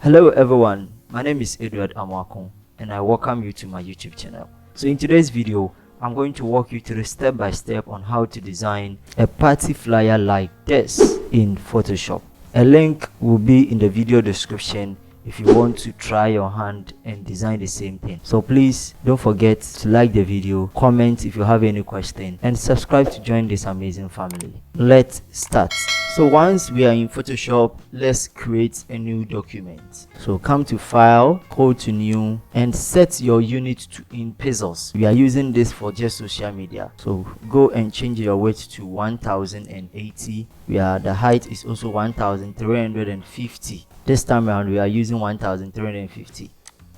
Hello everyone, my name is Edward Amwakon and I welcome you to my YouTube channel. So in today's video, I'm going to walk you through step by step on how to design a party flyer like this in Photoshop. A link will be in the video description if you want to try your hand and design the same thing. So please don't forget to like the video, comment if you have any question, and subscribe to join this amazing family. Let's start. So once we are in Photoshop, let's create a new document. So come to File, go to New, and set your unit to in pixels. We are using this for just social media. So go and change your weight to 1080. The height is also 1350. This time around we are using 1350.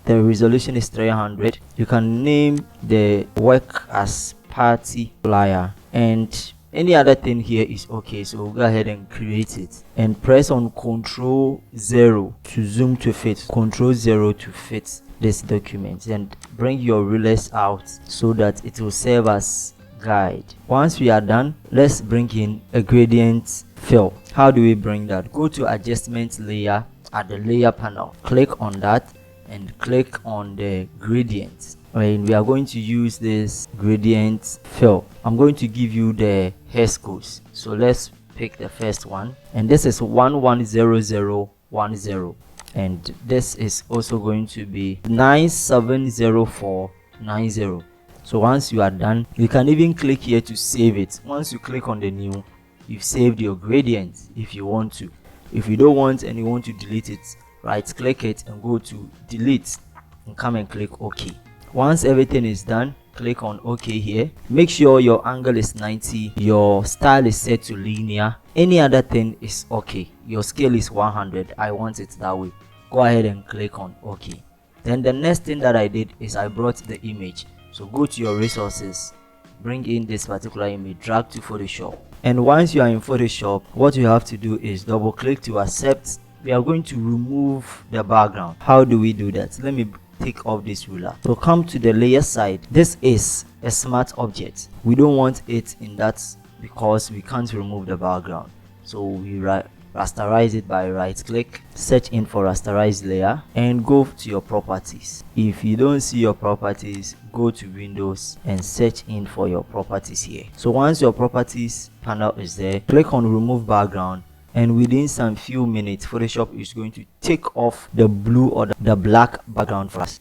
The resolution is 300. You can name the work as party flyer, and any other thing here is okay. So we'll go ahead and create it and press on Ctrl 0 to zoom to fit, Ctrl 0 to fit this document, and bring your rulers out so that it will serve as guide. Once we are done, let's bring in a gradient fill. How do we bring that? Go to adjustment layer at the layer panel, click on that and click on the gradient. And we are going to use this gradient fill. I'm going to give you the hash codes. So let's pick the first one, and this is 110010, and this is also going to be 970490. So once you are done, you can even click here to save it. Once you click on the new, you've saved your gradient if you want to. If you don't want and you want to delete it, right click it and go to delete and come and click OK. Once everything is done, click on OK here. Make sure your angle is 90, your style is set to linear, any other thing is okay. Your scale is 100. I want it that way. Go ahead and click on OK. Then the next thing that I did is I brought the image. So go to your resources, bring in this particular image, drag to Photoshop, and once you are in Photoshop, what you have to do is double click to accept. We are going to remove the background. How do we do that? Let me take off this ruler. So come to the layer side. This is a smart object. We don't want it in that because we can't remove the background. So we rasterize it by right click, search in for rasterize layer, and go to your properties. If you don't see your properties, go to Windows and search in for your properties here. So once your properties panel is there, click on remove background, and within some few minutes Photoshop is going to take off the blue or the black background for us,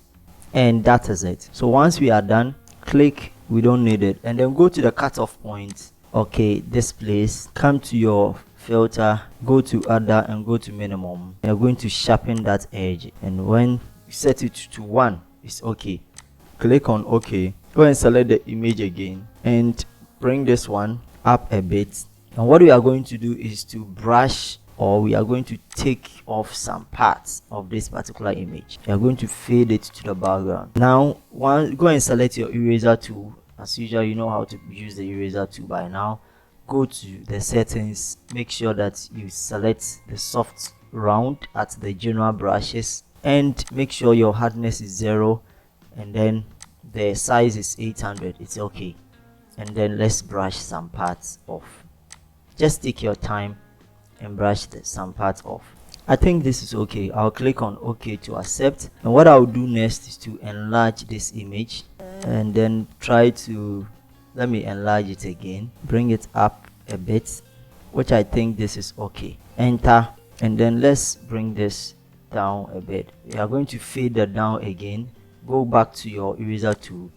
and that is it. So once we are done, click we don't need it, and then go to the cutoff point. Okay, this place, come to your filter, go to other and go to minimum. You're going to sharpen that edge, and when you set it to 1, it's okay. Click on OK. Go and select the image again and bring this one up a bit. And what we are going to do is to brush, or we are going to take off some parts of this particular image. We are going to fade it to the background. Now go and select your eraser tool. As usual, you know how to use the eraser tool by now. Go to the settings, make sure that you select the soft round at the general brushes, and make sure your hardness is 0, and then the size is 800. It's okay. And then let's brush some parts off. Just take your time and brush some parts off. I think this is okay. I'll click on OK to accept, and what I'll do next is to enlarge this image, and then let me enlarge it again, bring it up a bit, which I think this is okay. Enter, and then let's bring this down a bit. We are going to fade that down again. Go back to your eraser tool,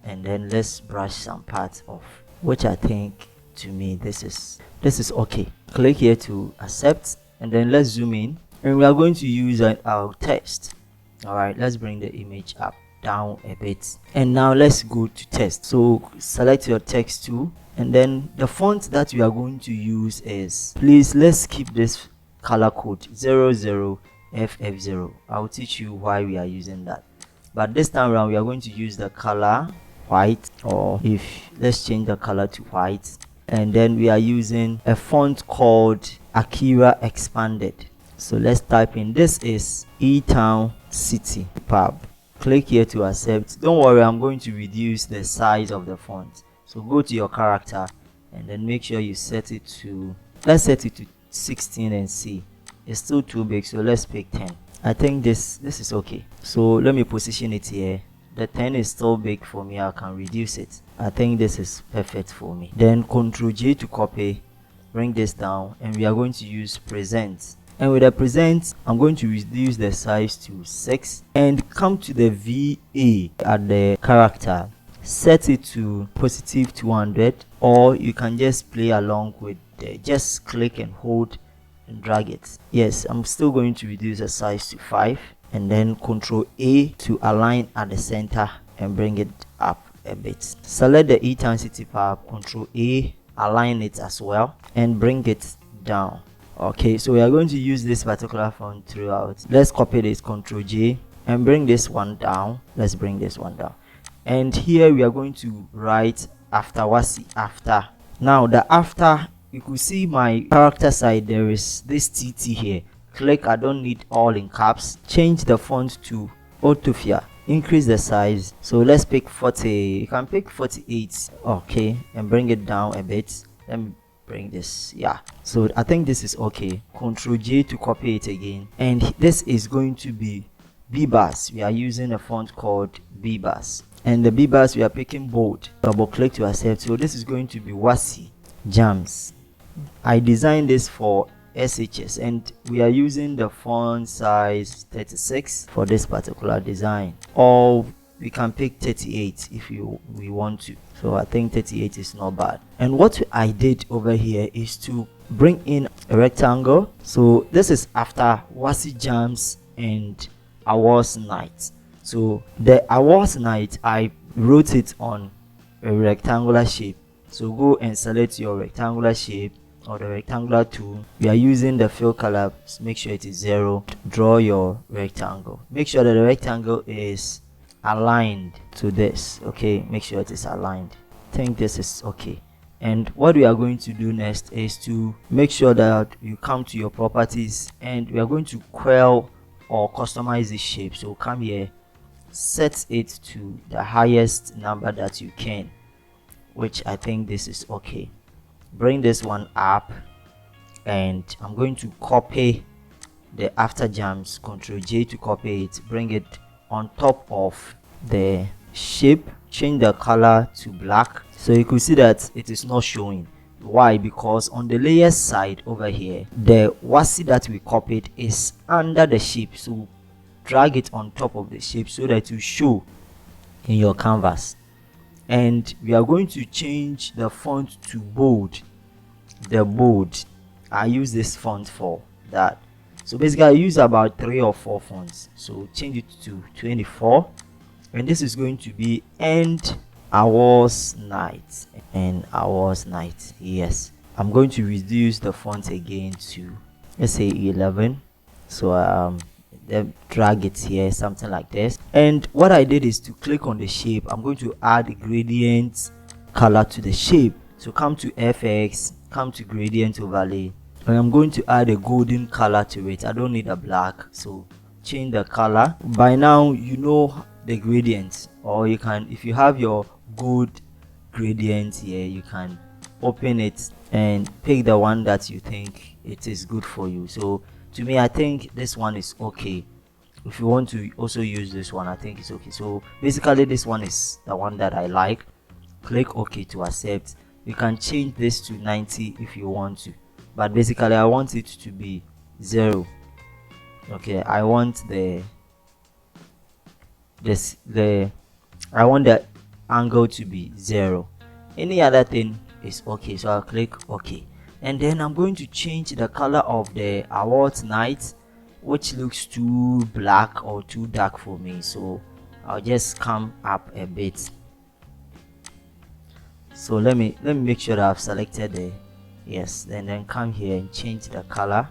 and then let's brush some parts off, which I think, to me, this is okay. Click here to accept, and then let's zoom in, and we are going to use our text. All right, let's bring the image up down a bit, and now let's go to text. So select your text tool, and then the font that we are going to use is, please let's keep this color code 00FF0. I'll teach you why we are using that, but this time around we are going to use the color white, or let's change the color to white, and then we are using a font called Akira Expanded. So let's type in, this is E-Town City Pub. Click here to accept. Don't worry, I'm going to reduce the size of the font. So go to your character and then make sure you set it to, let's set it to 16 and see. It's still too big, so let's pick 10. I think this is okay. So let me position it here. The 10 is still big for me, I can reduce it. I think this is perfect for me. Then Ctrl J to copy, bring this down, and we are going to use present. And with the present, I'm going to reduce the size to 6 and come to the VA at the character, set it to positive 200, or you can just play along with just click and hold and drag it. Yes, I'm still going to reduce the size to 5, and then Ctrl A to align at the center and bring it up a bit. Select the intensity tab, Ctrl A, align it as well and bring it down. Okay, so we are going to use this particular font throughout. Let's copy this, Ctrl J, and bring this one down. Let's bring this one down, and here we are going to write after Wasi after. Now the after, you could see my character side, there is this TT here. Click, I don't need all in caps. Change the font to Autofia, increase the size. So let's pick 40, you can pick 48. Okay, and bring it down a bit. Let me bring this, yeah. So I think this is okay. Ctrl J to copy it again, and this is going to be B-Bars. We are using a font called B-Bars, and the B-Bars we are picking bold. Double click to accept. So this is going to be Wasi JAMS. I designed this for SHS, and we are using the font size 36 for this particular design, or we can pick 38 if we want to. So I think 38 is not bad. And what I did over here is to bring in a rectangle. So this is after Wasi JAMS and Awards Night. So the Awards Night, I wrote it on a rectangular shape. So go and select your rectangular shape or the rectangular tool. We are using the fill color, make sure it is 0. Draw your rectangle, make sure that the rectangle is aligned to this. Okay, make sure it is aligned. I think this is okay. And what we are going to do next is to make sure that you come to your properties, and we are going to quell or customize the shape. So come here, set it to the highest number that you can, which I think this is okay. Bring this one up, and I'm going to copy the after JAMS. Ctrl J to copy it, bring it on top of the shape, change the color to black. So you could see that it is not showing. Why? Because on the layers side over here, the Wasi that we copied is under the shape. So drag it on top of the shape so that you show in your canvas. And we are going to change the font to bold. The bold, I use this font for that. So basically I use about 3 or 4 fonts. So change it to 24, and this is going to be End Awards Night. And Awards Night, yes. I'm going to reduce the font again to, let's say, 11. So then drag it here, something like this. And what I did is to click on the shape. I'm going to add a gradient color to the shape. So come to FX, come to gradient overlay, and I'm going to add a golden color to it. I don't need a black, so change the color. By now you know the gradient, or you can, if you have your gold gradient here, you can open it and pick the one that you think it is good for you. So to me, I think this one is okay. If you want to also use this one, I think it's okay. So basically this one is the one that I like. Click OK to accept. You can change this to 90 if you want to, but basically I want it to be 0. Okay, I want I want the angle to be 0. Any other thing is okay, so I'll click OK. And then I'm going to change the color of the Awards Night, which looks too black or too dark for me, so I'll just come up a bit. So let me make sure that I've selected the yes, and then come here and change the color.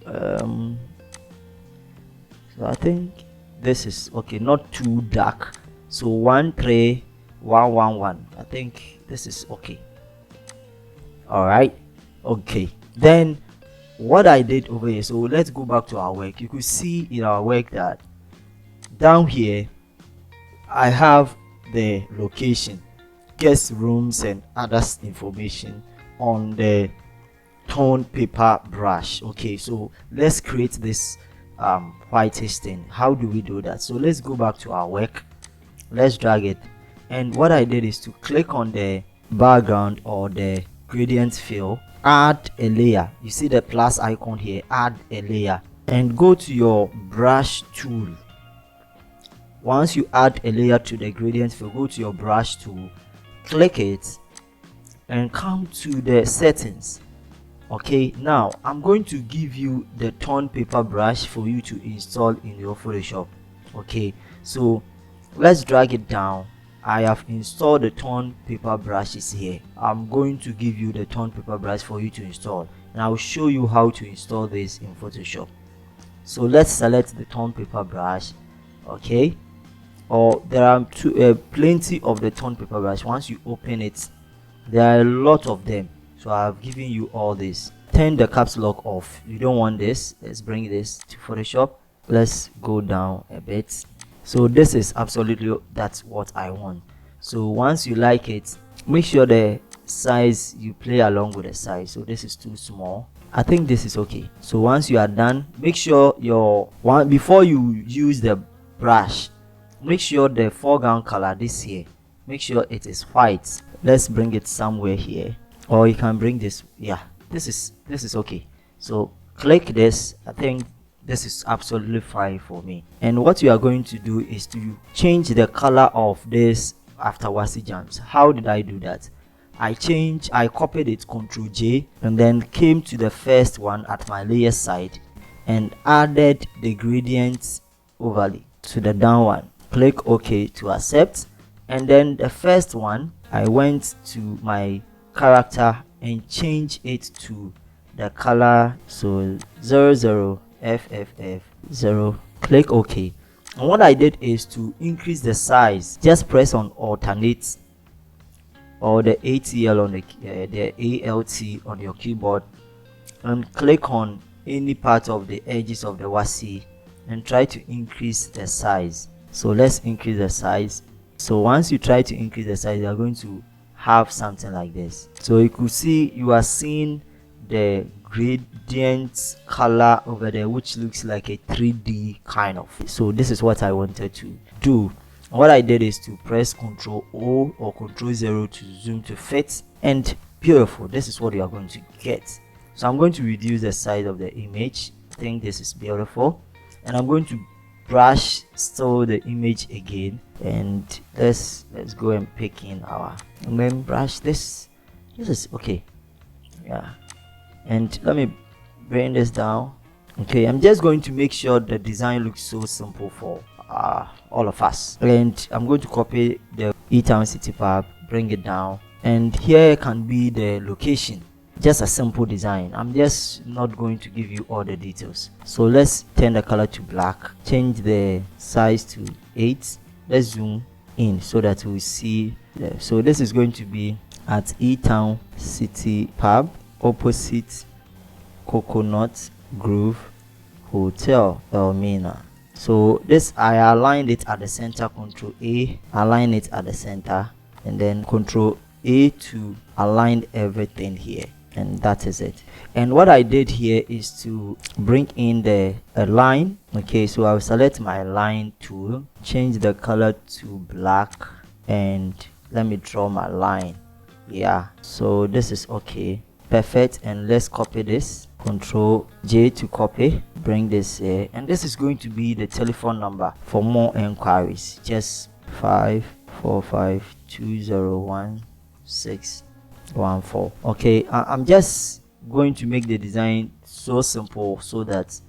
So I think this is okay, not too dark. So 13111, I think this is okay. All right, okay. Then what I did over here, so let's go back to our work. You could see in our work that down here I have the location, guest rooms and other information on the tone paper brush. Okay, so let's create this whitish thing. How do we do that? So let's go back to our work, let's drag it, and what I did is to click on the background or the gradient fill, add a layer. You see the plus icon here, add a layer, and go to your brush tool. Once you add a layer to the gradient fill, go to your brush tool, click it, and come to the settings. Okay, now I'm going to give you the tone paper brush for you to install in your Photoshop. Okay, so let's drag it down. I have installed the tone paper brushes here. I'm going to give you the tone paper brush for you to install, and I'll show you how to install this in Photoshop. So let's select the tone paper brush. Okay, or there are plenty of the tone paper brush. Once you open it, there are a lot of them, so I've given you all this. Turn the caps lock off. You don't want this. Let's bring this to Photoshop. Let's go down a bit. So this is absolutely, that's what I want. So once you like it, make sure the size, you play along with the size. So this is too small. I think this is okay. So once you are done, make sure your one, before you use the brush, make sure the foreground color, this here, make sure it is white. Let's bring it somewhere here, or you can bring this. Yeah, this is okay. So click this. I think this is absolutely fine for me. And what you are going to do is to change the color of this afterwards JAMS. How did I do that? I copied it, Ctrl J, and then came to the first one at my layer side and added the gradient overlay to the down one. Click OK to accept, and then the first one, I went to my character and changed it to the color, so 00FFF0. Click OK, and what I did is to increase the size. Just press on alternate or the ATL on the ALT on your keyboard, and click on any part of the edges of the WASI and try to increase the size. So let's increase the size. So once you try to increase the size, you are going to have something like this. So you could see, you are seeing the gradient color over there, which looks like a 3D kind of. So this is what I wanted to do. What I did is to press Ctrl O or Ctrl 0 to zoom to fit, and beautiful, this is what you are going to get. So I'm going to reduce the size of the image. I think this is beautiful, and I'm going to brush still the image again, and let's go and pick in our, and then brush this. This is okay. Yeah, and let me bring this down. Okay, I'm just going to make sure the design looks so simple for all of us, and I'm going to copy the E-Town City Park, bring it down, and here can be the location. Just a simple design. I'm just not going to give you all the details. So let's turn the color to black, change the size to 8. Let's zoom in so that we see so this is going to be at E-Town City Pub, opposite Coconut Grove Hotel, Elmina. So this, I aligned it at the center. Ctrl A, align it at the center, and then Ctrl A to align everything here, and that is it. And what I did here is to bring in the line. Okay, so I'll select my line tool, change the color to black, and let me draw my line. Yeah, so this is okay, perfect. And let's copy this, Ctrl J to copy, bring this here, and this is going to be the telephone number for more enquiries. Just 545201614. Okay, I'm just going to make the design so simple so that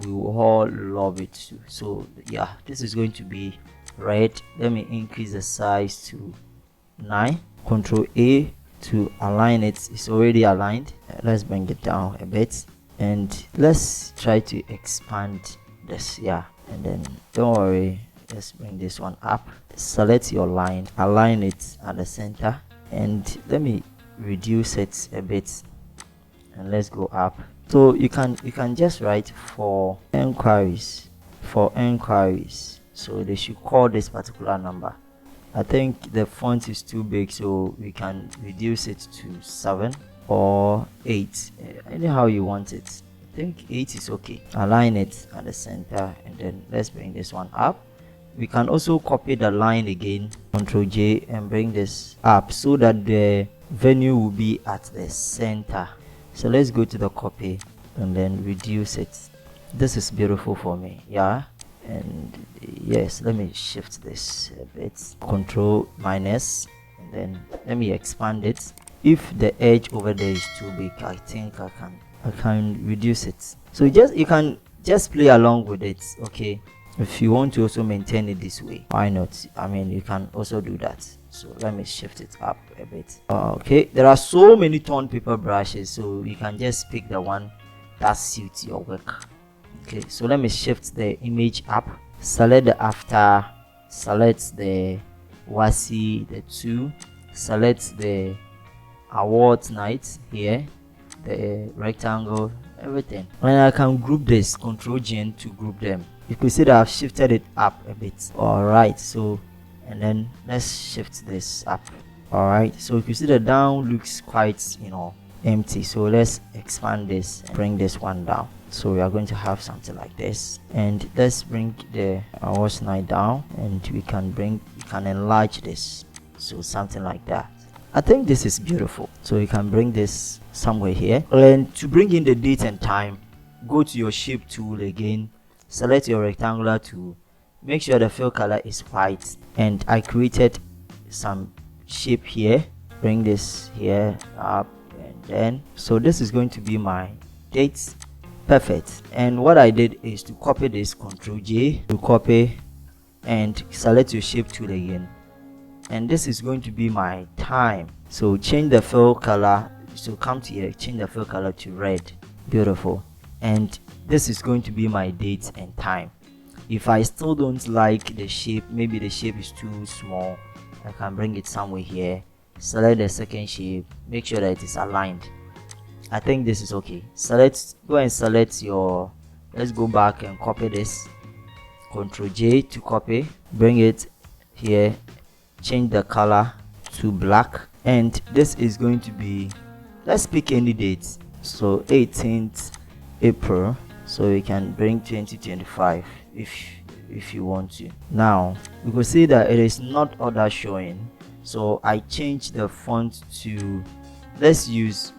we will all love it too. So yeah, this is going to be red. Let me increase the size to 9. Ctrl A to align it. It's already aligned. Let's bring it down a bit, and let's try to expand this. Yeah, and then don't worry, let's bring this one up. Select your line, align it at the center, and let me reduce it a bit, and let's go up. So you can just write for enquiries. So they should call this particular number. I think the font is too big, so we can reduce it to 7. or 8, anyhow you want it. I think 8 is okay. Align it at the center, and then let's bring this one up. We can also copy the line again, Ctrl J, and bring this up so that the venue will be at the center. So let's go to the copy and then reduce it. This is beautiful for me, yeah. And yes, let me shift this a bit, Control minus, and then let me expand it. If the edge over there is too big, I think I can reduce it. So you can just play along with it, okay? If you want to also maintain it this way, why not? I mean, you can also do that. So let me shift it up a bit. Okay, there are so many tone paper brushes, so you can just pick the one that suits your work. Okay, so let me shift the image up, select the after, select the wasi, the 2, select the award night here, the rectangle, everything. And I can group this, Ctrl G to group them. You could see that I've shifted it up a bit. Alright, so and then let's shift this up. Alright, so you can see the down looks quite, empty. So let's expand this and bring this one down. So we are going to have something like this, and let's bring the hours night down, and we can enlarge this, so something like that. I think this is beautiful. So you can bring this somewhere here, and to bring in the date and time, go to your shape tool again, select your rectangular tool, make sure the fill color is white, and I created some shape here. Bring this here up, and then so this is going to be my dates. Perfect. And what I did is to copy this, Ctrl J to copy, and select your shape tool again, and this is going to be my time. So change the fill color, so come to here, change the fill color to red. Beautiful. And this is going to be my date and time. If I still don't like the shape, maybe the shape is too small, I can bring it somewhere here, select the second shape, make sure that it is aligned. I think this is okay. Go and select your, let's go back and copy this, Ctrl J to copy, bring it here, change the color to black, and this is going to be, let's pick any date, so 18th April, so you can bring 2025 if you want to. Now you can see that it is not order showing, so I changed the font to, let's use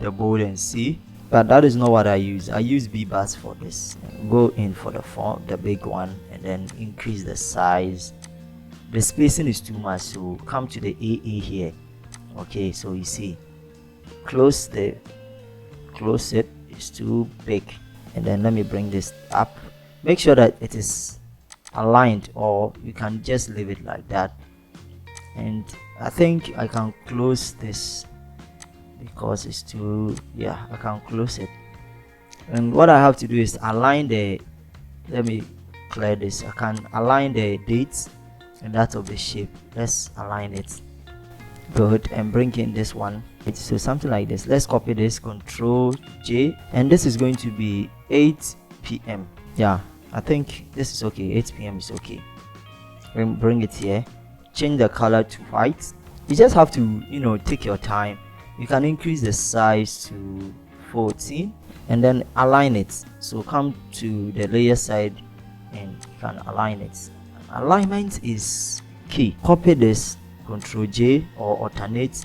the bold and C, but that is not what I use. I use B-bars for this. Go in for the font, the big one, and then increase the size. The spacing is too much, so come to the AA here. Okay, so you see, close it, it's too big, and then let me bring this up. Make sure that it is aligned, or you can just leave it like that. And I think I can close this because it's too, yeah, I can close it. And what I have to do is align let me clear this. I can align the dates and that of the shape. Let's align it. Good. And bring in this one, so something like this. Let's copy this, Ctrl J, and this is going to be 8 p.m. Yeah, I think this is okay. 8 p.m. is okay. Bring it here, change the color to white. You just have to take your time. You can increase the size to 14 and then align it. So come to the layer side and you can align it. Alignment is key. Copy this, Ctrl J or alternate,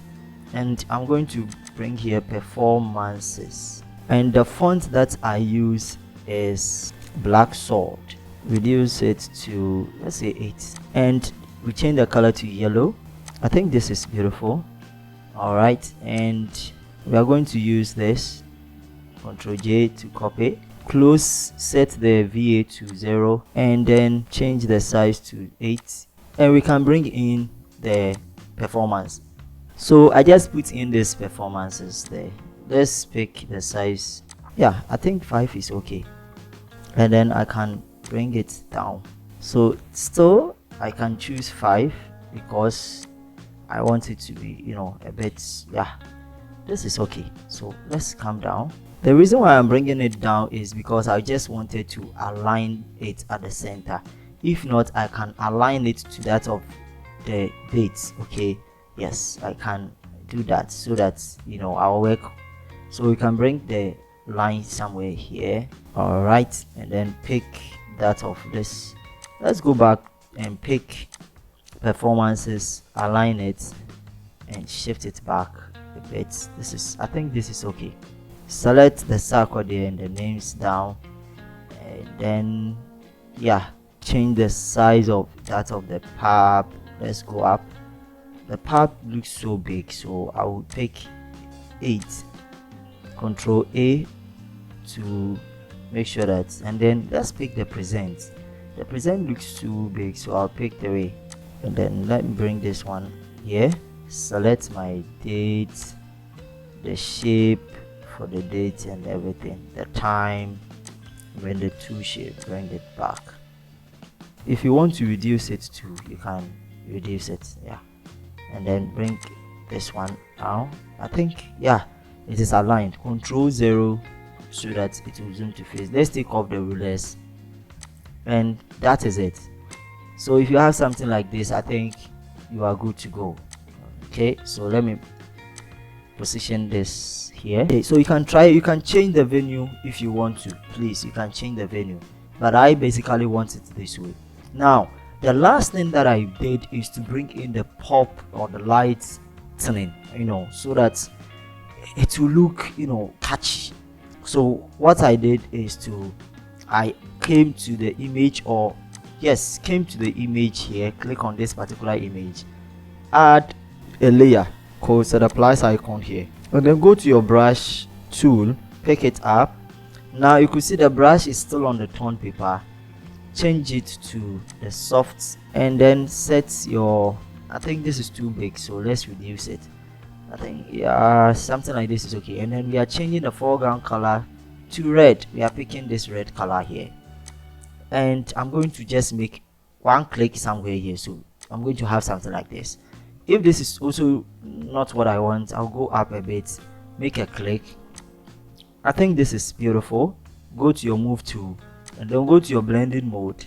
and I'm going to bring here performances, and the font that I use is Black Sword. Reduce it to, let's say, 8, and we change the color to yellow. I think this is beautiful. Alright, and we are going to use this, Ctrl J to copy, close, set the VA to 0, and then change the size to 8, and we can bring in the performance. So I just put in these performances there. Let's pick the size. Yeah, I think 5 is okay, and then I can bring it down. So still I can choose 5 because I want it to be a bit, yeah, this is okay. So let's come down. The reason why I'm bringing it down is because I just wanted to align it at the center. If not, I can align it to that of the dates. Okay, yes, I can do that so that our work. So we can bring the line somewhere here. All right, and then pick that of this. Let's go back and pick performances, align it and shift it back a bit. I think this is okay. Select the circle there and the names down, and then change the size of that of the pub. Let's go up. The pub looks so big, so I will pick 8. Control A to make sure that, and then let's pick the present. The present looks too big, so I'll pick 3. And then let me bring this one here. Select my date, the shape for the date and everything, the time, bring the 2 shape, bring it back. If you want to reduce it too, you can reduce it, and then bring this one down. I think it is aligned. Control 0 so that it will zoom to face. Let's take off the rulers, and that is it. So if you have something like this, I think you are good to go. Okay, so let me position this here. Okay, so you can change the venue if you want to. Please, you can change the venue, but I basically want it this way. Now the last thing that I did is to bring in the pop or the lights tuning, so that it will look catchy. So what I did is I came to the image, came to the image here, click on this particular image, add a layer called the plus icon here, and then go to your brush tool, pick it up. Now you could see the brush is still on the tone paper. Change it to the soft, and then set your, I think this is too big, so let's reduce it. I think something like this is okay. And then we are changing the foreground color to red. We are picking this red color here, and I'm going to just make one click somewhere here. So I'm going to have something like this. If this is also not what I want, I'll go up a bit, make a click. I think this is beautiful. Go to your move tool and then go to your blending mode.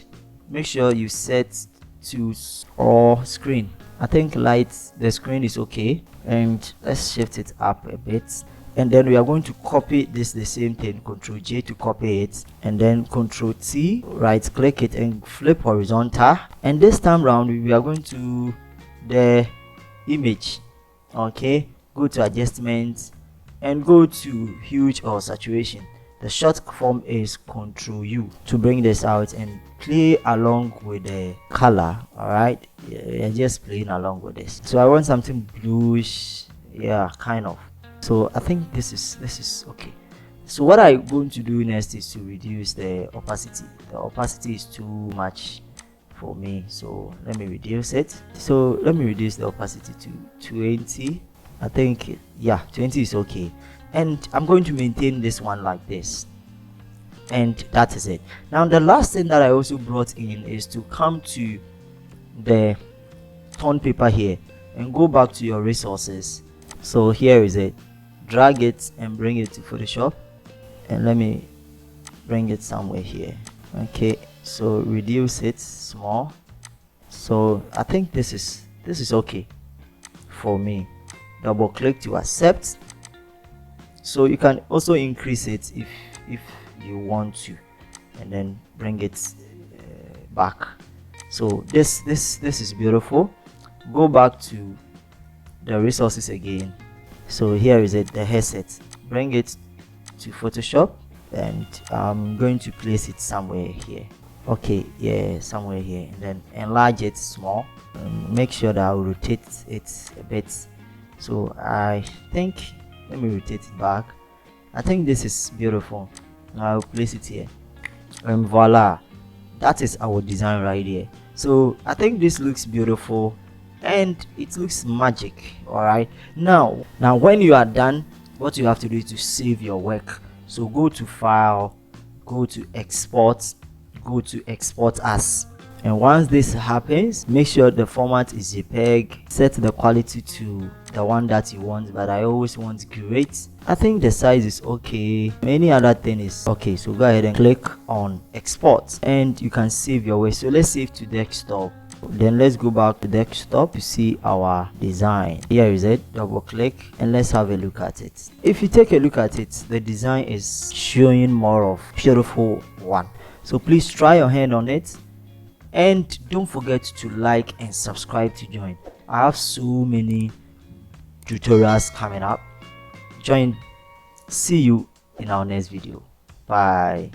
Make sure you set to or screen. I think the screen is okay, and let's shift it up a bit. And then we are going to copy this, the same thing, Ctrl J to copy it, and then Ctrl T, right click it and flip horizontal. And this time round we are going to the image. Okay, go to adjustments and go to hue or saturation. The short form is Ctrl U to bring this out and play along with the color. All right, just playing along with this. So I want something bluish, kind of. So I think this is okay. So what I'm going to do next is to reduce the opacity. The opacity is too much for me, so let me reduce it. So let me reduce the opacity to 20. I think 20 is okay, and I'm going to maintain this one like this, and that is it. Now the last thing that I also brought in is to come to the tone paper here and go back to your resources. So here is it. Drag it and bring it to Photoshop, and let me bring it somewhere here. Okay, so reduce it small. So I think this is okay for me. Double click to accept. So you can also increase it if you want to, and then bring it back. So this is beautiful. Go back to the resources again. So here is it, the headset. Bring it to Photoshop, and I'm going to place it somewhere here. Okay, somewhere here, and then enlarge it small. Make sure that I will rotate it a bit. So I think, let me rotate it back. I think this is beautiful. I'll place it here, and voila, that is our design right here. So I think this looks beautiful and it looks magic. All right, now when you are done, what you have to do is to save your work. So go to File, go to Export, go to Export As, and once this happens, make sure the format is JPEG. Set the quality to the one that you want, but I always want great. I think the size is okay. Any other thing is okay. So go ahead and click on Export, and you can save your work. So let's save to desktop. Then let's go back to desktop to see our design. Here is it. Double click and let's have a look at it. If you take a look at it, the design is showing more of beautiful one. So please try your hand on it, and don't forget to like and subscribe to join. I have so many tutorials coming up. Join. See you in our next video. Bye.